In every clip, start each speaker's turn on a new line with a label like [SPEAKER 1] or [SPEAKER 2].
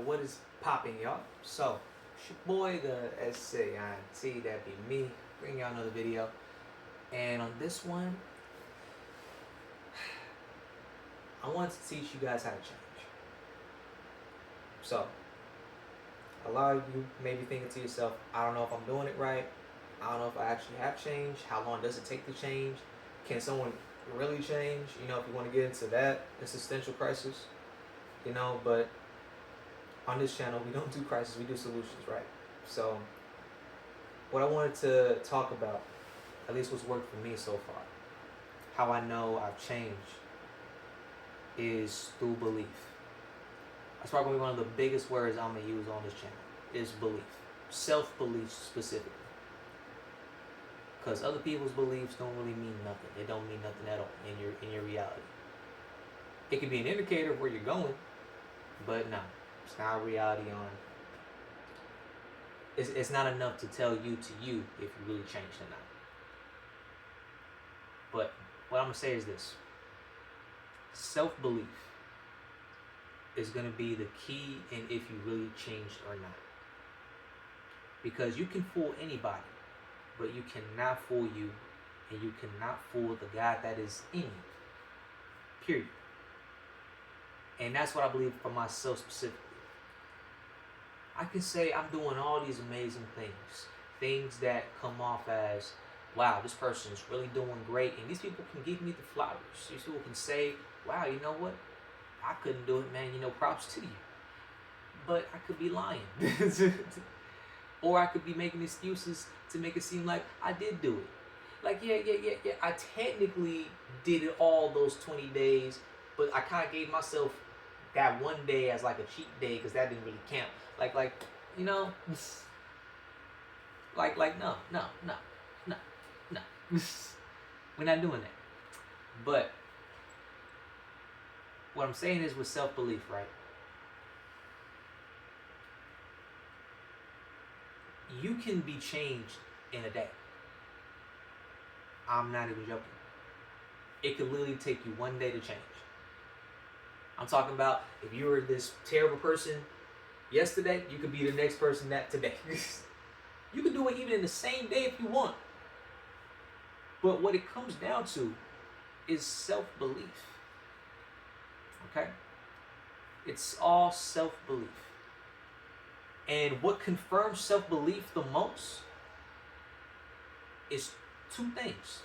[SPEAKER 1] What is popping, y'all? So, it's your boy, the SAINT, that be me, bringing y'all another video. And on this one, I want to teach you guys how to change. So, a lot of you may be thinking to yourself, I don't know if I'm doing it right. I don't know if I actually have changed. How long does it take to change? Can someone really change? If you want to get into that existential crisis, but on this channel, we don't do crisis, we do solutions, right? So, what I wanted to talk about, at least what's worked for me so far, how I know I've changed, is through belief. That's probably one of the biggest words I'm going to use on this channel, is belief. Self-belief specifically. Because other people's beliefs don't really mean nothing. They don't mean nothing at all in your reality. It can be an indicator of where you're going, but no, it's not a reality on. It's not enough to tell you if you really changed or not. But what I'm gonna say is this: self-belief is gonna be the key in if you really changed or not. Because you can fool anybody, but you cannot fool you, and you cannot fool the God that is in you. Period. And that's what I believe for myself specifically. I can say I'm doing all these amazing things that come off as, wow, this person is really doing great, and these people can give me the flowers. These people can say, wow, you know what? I couldn't do it, man. Props to you. But I could be lying. Or I could be making excuses to make it seem like I did do it. Like, yeah. I technically did it all those 20 days, but I kind of gave myself that one day as like a cheat day because that didn't really count. Like, no. We're not doing that. But what I'm saying is with self-belief, right? You can be changed in a day. I'm not even joking. It could literally take you one day to change. I'm talking about if you were this terrible person yesterday, you could be the next person that today. You can do it even in the same day if you want. But what it comes down to is self-belief. Okay? It's all self-belief. And what confirms self-belief the most is two things.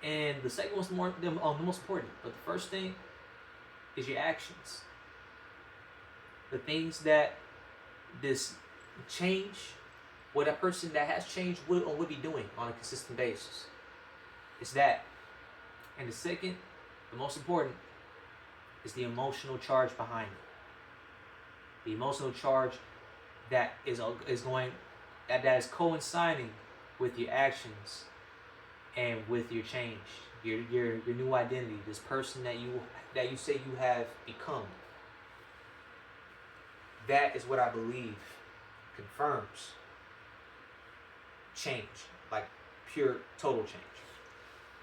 [SPEAKER 1] And the second one's the most important. But the first thing is your actions. The things that this change, what a person that has changed would be doing on a consistent basis. It's that. And the second, the most important, is the emotional charge behind it. The emotional charge that is coinciding with your actions and with your change, your new identity, this person that you say you have become. That is what I believe confirms change, like pure total change.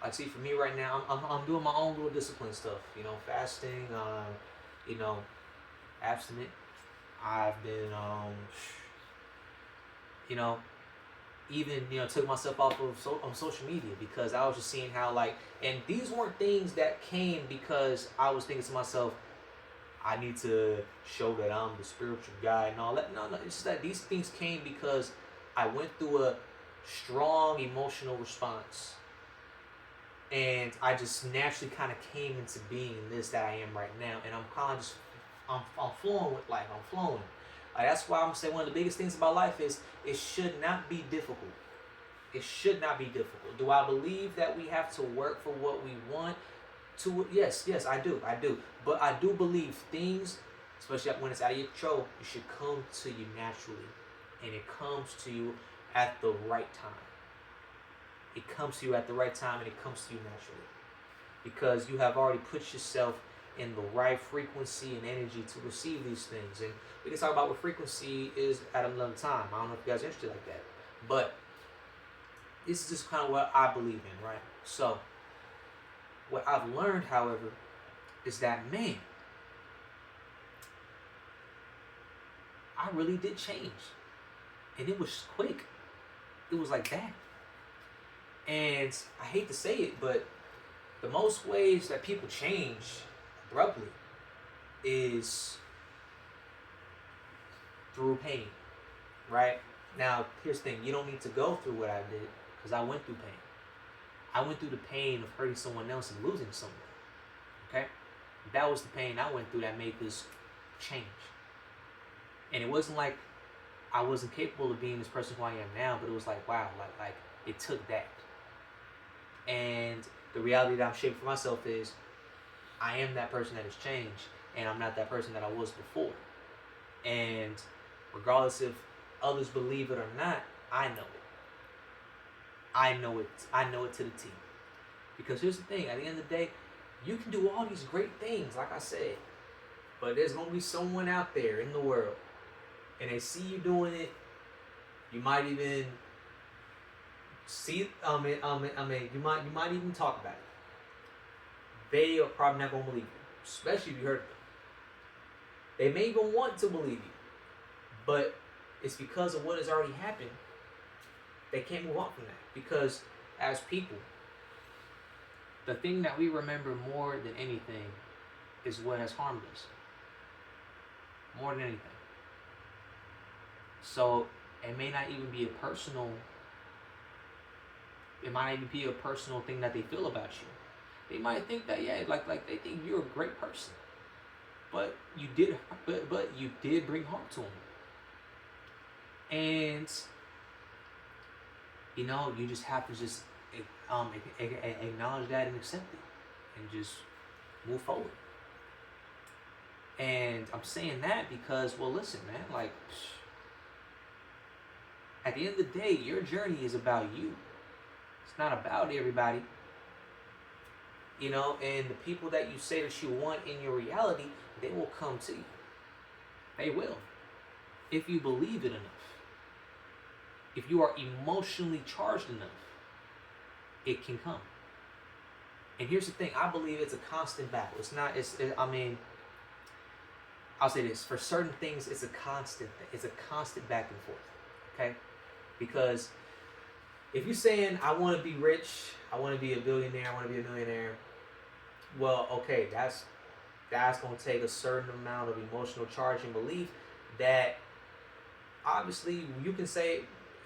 [SPEAKER 1] Like, see, for me right now, I'm doing my own little discipline stuff. Fasting, abstinent. I've been, even took myself off of social media because I was just seeing how and these weren't things that came because I was thinking to myself, I need to show that I'm the spiritual guy and all that. No, it's just that these things came because I went through a strong emotional response, and I just naturally kind of came into being this that I am right now, and I'm kind of just I'm flowing with life. I'm flowing. That's why I'm saying one of the biggest things about life is it should not be difficult. It should not be difficult. Do I believe that we have to work for what we want? Yes, I do. But I do believe things, especially when it's out of your control, it should come to you naturally. And it comes to you at the right time. It comes to you at the right time, and it comes to you naturally. Because you have already put yourself in the right frequency and energy to receive these things. And we can talk about what frequency is at another time. I don't know if you guys are interested like that. But this is just kind of what I believe in, right? So, what I've learned, however, is that, man, I really did change. And it was quick. It was like that. And I hate to say it, but the most ways that people change abruptly is through pain, right? Now, here's the thing. You don't need to go through what I did because I went through pain. I went through the pain of hurting someone else and losing someone, okay? That was the pain I went through that made this change. And it wasn't like I wasn't capable of being this person who I am now, but it was like, wow, like it took that. And the reality that I'm shaping for myself is I am that person that has changed, and I'm not that person that I was before. And regardless if others believe it or not, I know it. I know it. I know it to the T. Because here's the thing, at the end of the day, you can do all these great things, like I said, but there's gonna be someone out there in the world, and they see you doing it. You might even see. You might even talk about it. They are probably not gonna believe you, especially if you hurt them. They may even want to believe you, but it's because of what has already happened. They can't move on from that. Because as people, the thing that we remember more than anything is what has harmed us. More than anything. So it may not even be a personal, it might even be a personal thing that they feel about you. They might think that, yeah, like they think you're a great person. But you did bring harm to them. And you know, you just have to just acknowledge that and accept it, and just move forward. And I'm saying that because, well, listen, man, like, at the end of the day, your journey is about you. It's not about everybody. You know, and the people that you say that you want in your reality, they will come to you. They will. If you believe it enough. If you are emotionally charged enough, it can come. And here's the thing, I believe it's a constant battle. I'll say this, for certain things, it's a constant thing. It's a constant back and forth, okay? Because if you're saying, I want to be rich, I want to be a billionaire, I want to be a millionaire, well, okay, that's going to take a certain amount of emotional charge and belief that obviously you can say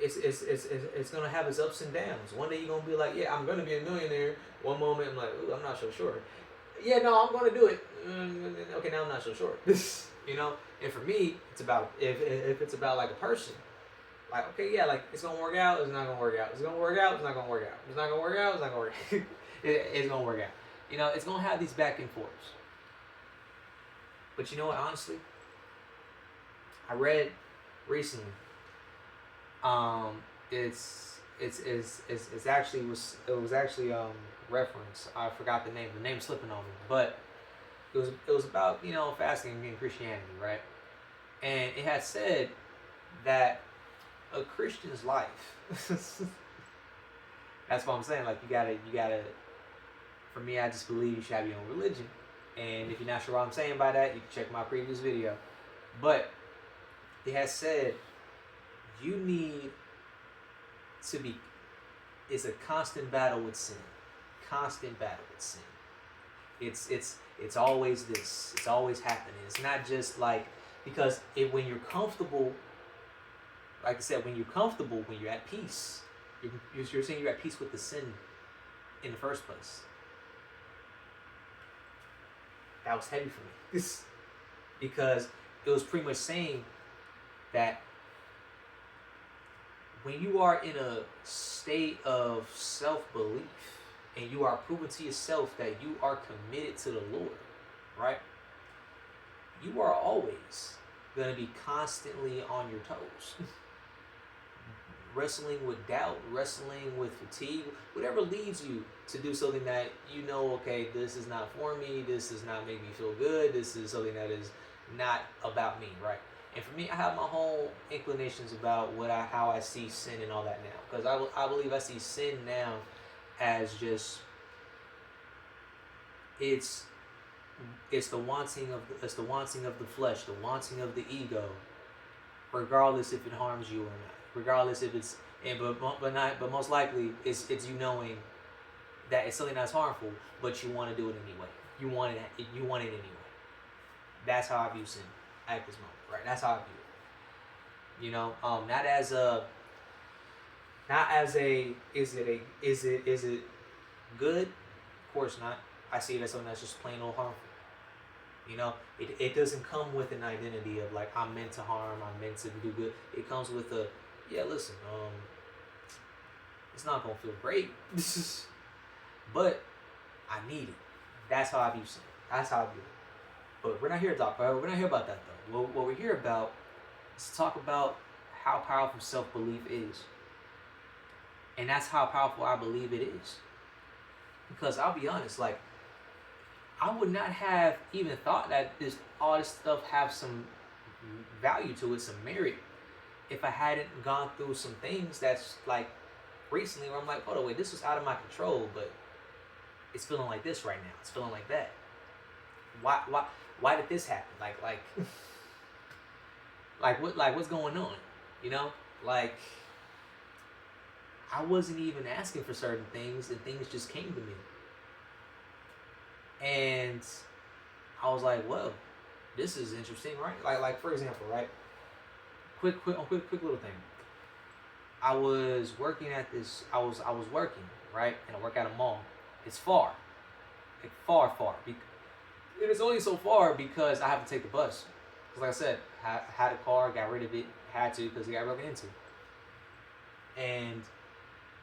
[SPEAKER 1] it's going to have its ups and downs. One day you're going to be like, yeah, I'm going to be a millionaire. One moment I'm like, ooh, I'm not so sure. Yeah, no, I'm going to do it. Okay, now I'm not so sure. You know, and for me, it's about, if it's about like a person, like, okay, yeah, like it's going to work out, it's not going to work out. It's going to work out, it's not going to work out. It's not going to work out, it's not going to work out. It's going to work out. You know, it's going to have these back and forths. But you know what, honestly, I read recently, it was actually reference. I forgot the name. The name's slipping on me, but it was about, you know, fasting and Christianity, right? And it had said that a Christian's life. That's what I'm saying. Like you gotta. For me, I just believe you should have your own religion. And if you're not sure what I'm saying by that, you can check my previous video. But it has said you need to be, it's a constant battle with sin. Constant battle with sin. It's always this. It's always happening. It's not just like, because when you're comfortable, like I said, when you're comfortable, when you're at peace, you're saying you're at peace with the sin in the first place. That was heavy for me. Because it was pretty much saying that when you are in a state of self-belief and you are proving to yourself that you are committed to the Lord, right? You are always going to be constantly on your toes. Wrestling with doubt, wrestling with fatigue, whatever leads you to do something that you know, okay, this is not for me, this does not make me feel good, this is something that is not about me, right? And for me, I have my whole inclinations about how I see sin and all that now. Because I believe I see sin now as just, it's the wanting of the flesh, the wanting of the ego, regardless if it harms you or not. Regardless if it's but most likely it's you knowing that it's something that's harmful, but you want to do it anyway. You want it anyway. That's how I view sin at this moment, right? That's how I view it. Not as a is it good? Of course not. I see it as something that's just plain old harmful. It doesn't come with an identity of like I'm meant to harm, I'm meant to do good. It comes with a listen, it's not gonna feel great. But I need it. That's how I view sin. That's how I view it. But we're not here to talk about it. We're not here about that though. What we're here about is to talk about how powerful self-belief is. And that's how powerful I believe it is. Because I'll be honest, like I would not have even thought that all this stuff have some value to it, some merit, if I hadn't gone through some things that's like recently where I'm like, hold on, wait, this was out of my control, but it's feeling like this right now. It's feeling like that. Why did this happen? What's going on? Like I wasn't even asking for certain things, and things just came to me. And I was like, well, this is interesting, right? Like for example, right? Quick little thing. I was working at this. I was working, right, and I work at a mall. It's far, like far. It is only so far because I have to take the bus. Because like I said, I had a car, got rid of it, had to because it got broken into. And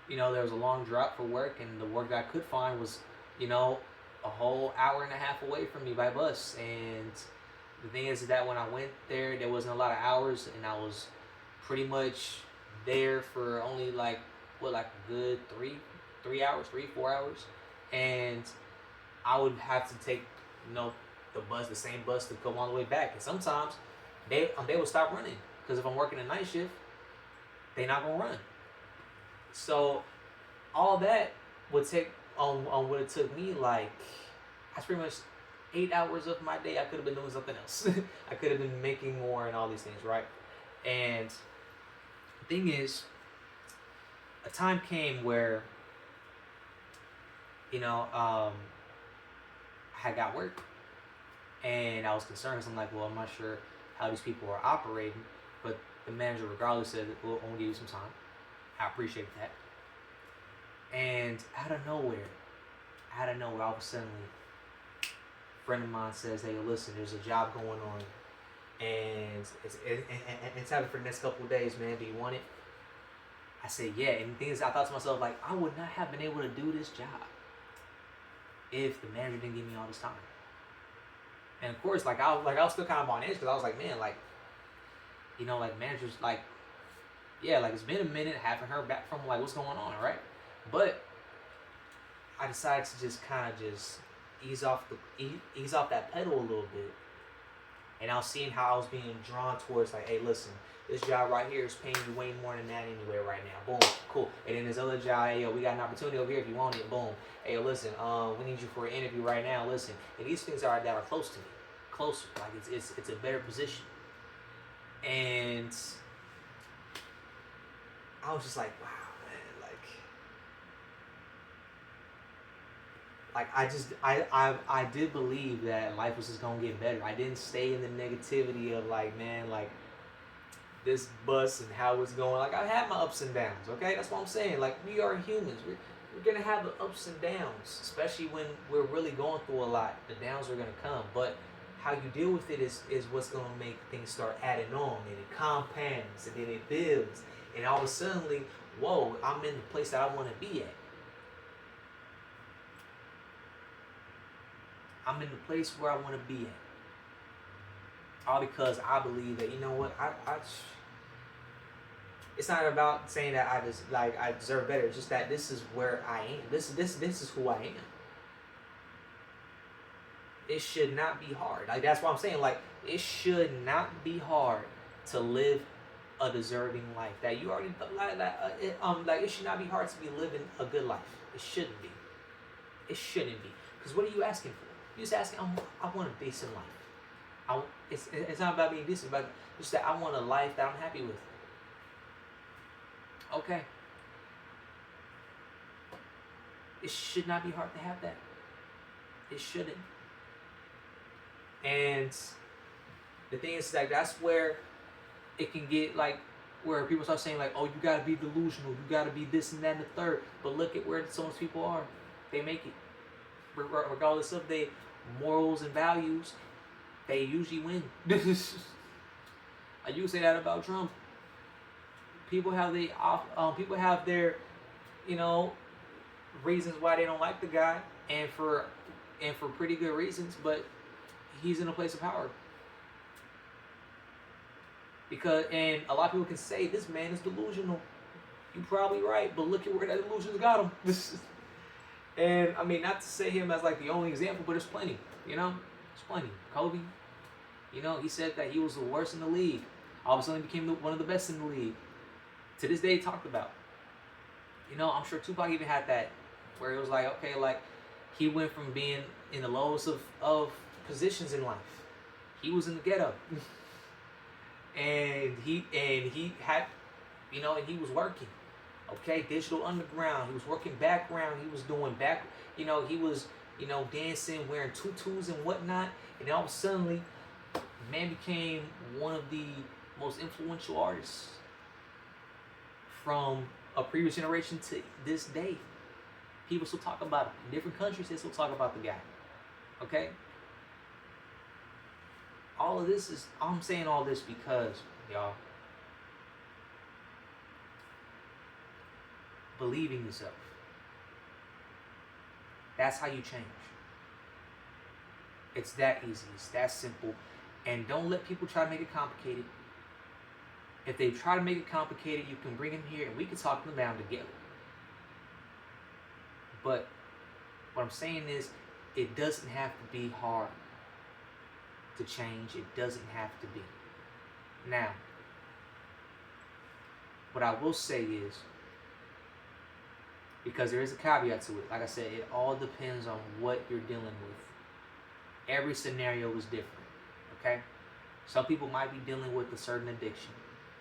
[SPEAKER 1] there was a long drop for work, and the work that I could find was, a whole hour and a half away from me by bus. And the thing is that when I went there wasn't a lot of hours, and I was pretty much there for only like a good 4 hours, and I would have to take the same bus to come all the way back. And sometimes they will stop running because if I'm working a night shift, they're not gonna run. So all that would take on what it took me, like that's pretty much 8 hours of my day. I could have been doing something else. I could have been making more and all these things, right? And the thing is, a time came where I had got work, and I was concerned because I'm like, well, I'm not sure how these people are operating, but the manager regardless said, we'll only give you some time. I appreciate that. And out of nowhere, all of a sudden, a friend of mine says, hey, listen, there's a job going on, and it's happening for the next couple of days, man. Do you want it? I said, yeah. And the thing is, I thought to myself, like, I would not have been able to do this job if the manager didn't give me all this time. And of course, I was still kind of on edge because I was like, man, like managers, like, yeah, like it's been a minute, haven't heard back from like what's going on, right? But I decided to just kind of ease off that pedal a little bit, and I was seeing how I was being drawn towards like, hey, listen, this job right here is paying you way more than that anyway right now. Boom, cool. And then this other job, hey, yo, we got an opportunity over here if you want it. Boom. Hey, yo, listen, we need you for an interview right now. Listen, and these things that are close to me, closer. Like it's a better position. And I was just like, wow, man, I did believe that life was just gonna get better. I didn't stay in the negativity of like, man, like this bus and how it's going. Like I had my ups and downs, okay? That's what I'm saying. Like we are humans. We're gonna have the ups and downs, especially when we're really going through a lot. The downs are gonna come, but how you deal with it is what's gonna make things start adding on, and it compounds, and then it builds, and all of a sudden, whoa, I'm in the place that I want to be at. I'm in the place where I want to be at. All because I believe that, you know what, it's not about saying that I deserve better. It's just that this is where I am. This is who I am. It should not be hard. Like that's what I'm saying. Like it should not be hard to live a deserving life. That you already it should not be hard to be living a good life. It shouldn't be. It shouldn't be. Because what are you asking for? You're just asking, I want a decent life. It's not about being decent, but just that I want a life that I'm happy with. Okay, it should not be hard to have that. It shouldn't. And the thing is, like, that's where it can get, like, where people start saying, like, oh, you gotta be delusional, you gotta be this and that and the third. But look at where some of those people are. They make it. Regardless of their morals and values, they usually win. You say that about Trump. People have their, you know, reasons why they don't like the guy, and for pretty good reasons, but he's in a place of power. And a lot of people can say this man is delusional. You're probably right, but look at where that delusion's got him. And I mean, not to say him as like the only example, but there's plenty. You know, there's plenty. Kobe, you know, he said that he was the worst in the league. All of a sudden, he became one of the best in the league. To this day, talked about. You know, I'm sure Tupac even had that, where it was like, okay, like he went from being in the lowest of positions in life. He was in the ghetto. And he had, you know, and he was working. Okay, Digital Underground. He was working background. He was doing back, you know, he was, you know, dancing, wearing tutus and whatnot. And then all of a sudden, man became one of the most influential artists from a previous generation to this day. People still talk about him. In different countries, they still talk about the guy. Okay? I'm saying all this because, y'all, believe in yourself. That's how you change. It's that easy. It's that simple. And don't let people try to make it complicated. If they try to make it complicated, you can bring them here and we can talk them down together. But what I'm saying is, it doesn't have to be hard to change. It doesn't have to be. Now, what I will say is, because there is a caveat to it, like I said, it all depends on what you're dealing with. Every scenario is different, okay? Some people might be dealing with a certain addiction.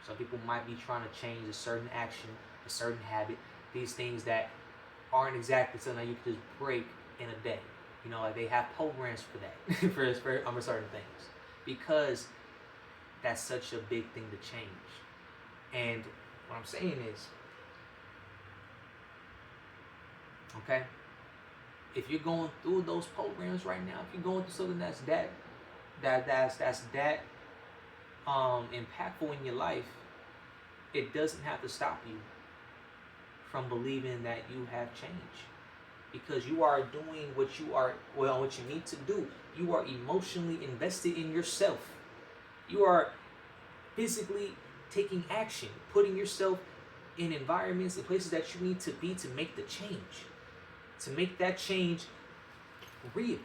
[SPEAKER 1] Some people might be trying to change a certain action, a certain habit, these things that aren't exactly something that you can just break in a day. You know, like they have programs for that, for certain things, because that's such a big thing to change. And what I'm saying is, okay, if you're going through those programs right now, if you're going through something that's that impactful in your life, it doesn't have to stop you from believing that you have change. Because you are doing what you need to do. You are emotionally invested in yourself. You are physically taking action, putting yourself in environments and places that you need to be to make the change. To make that change real.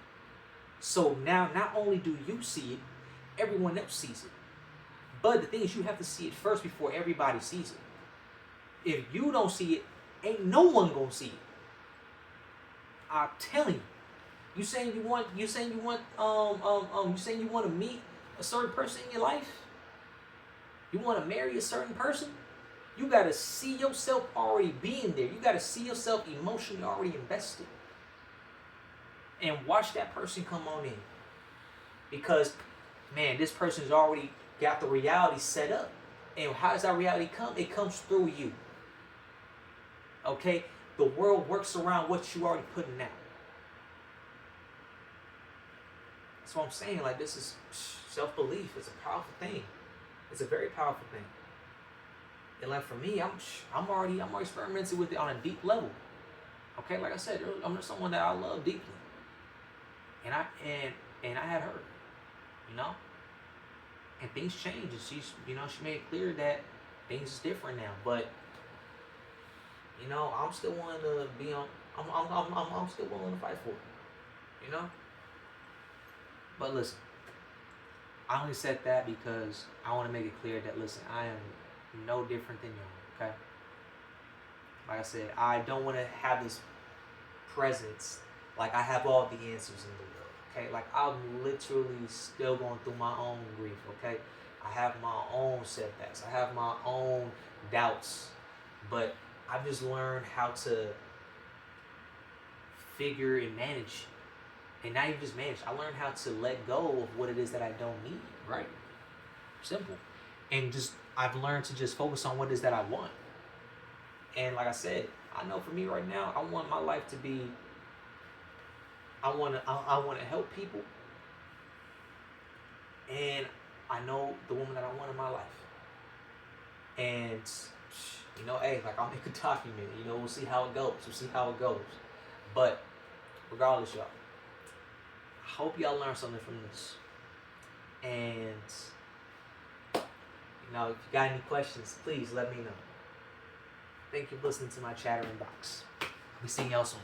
[SPEAKER 1] So now not only do you see it, everyone else sees it. But the thing is, you have to see it first before everybody sees it. If you don't see it, ain't no one gonna see it. I'm telling you. You saying you want to meet a certain person in your life? You want to marry a certain person? You gotta see yourself already being there. You gotta see yourself emotionally already invested. And watch that person come on in. Because, man, this person's already got the reality set up. And how does that reality come? It comes through you. Okay? The world works around what you already putting out. That's what I'm saying. Like, this is self-belief. It's a powerful thing. It's a very powerful thing. And like for me, I'm already experimenting with it on a deep level. Okay, like I said, I'm just someone that I love deeply. And I had her, you know. And things change, and she made it clear that things is different now. But you know, I'm still willing to be on. I'm still willing to fight for it. You know. But listen, I only said that because I want to make it clear that, listen, I am no different than y'all. Okay. Like I said, I don't want to have this presence like I have all the answers in the world. Okay, like I'm literally still going through my own grief. Okay, I have my own setbacks. I have my own doubts, but I've just learned how to figure and manage, and not even just manage. I learned how to let go of what it is that I don't need. Right, simple, and just I've learned to just focus on what it is that I want. And like I said, I know for me right now, I want my life to be. I want to help people, and I know the woman that I want in my life. And hey, like I'll make a document. We'll see how it goes. We'll see how it goes. But regardless, y'all, I hope y'all learned something from this. And if you got any questions, please let me know. Thank you for listening to my chattering box. I'll be seeing y'all soon.